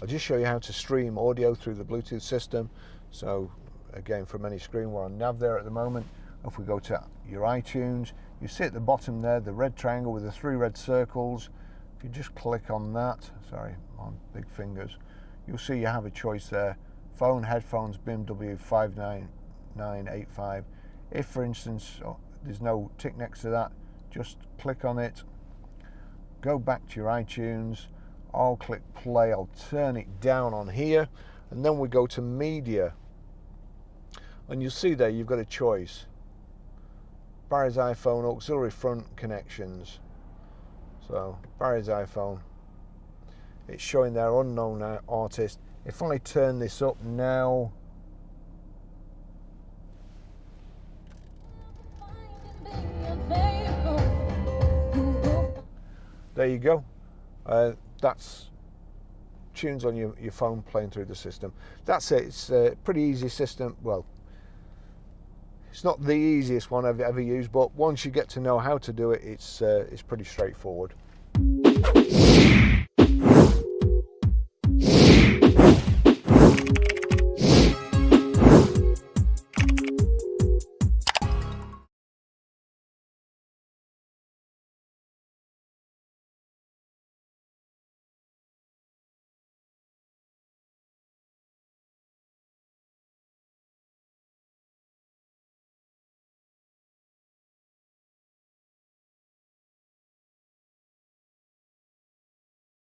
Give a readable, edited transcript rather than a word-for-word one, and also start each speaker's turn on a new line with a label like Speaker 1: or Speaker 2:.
Speaker 1: I'll just show you how to stream audio through the Bluetooth system. So again, from any screen, we're on nav there at the moment. If we go to your iTunes, you see at the bottom there the red triangle with the 3 red circles. If you just click on that, sorry, on big fingers, you'll see you have a choice there: phone, headphones, BMW 59985. If, for instance, there's no tick next to that, just click on it, go back to your iTunes. I'll click play, I'll turn it down on here, and then we go to media. And you'll see there you've got a choice: Barry's iPhone, auxiliary front connections. So Barry's iPhone, it's showing their unknown artist. If I turn this up now, there you go. That's tunes on your phone playing through the system. That's it. It's a pretty easy system. Well, it's not the easiest one I've ever used, but once you get to know how to do it, it's pretty straightforward.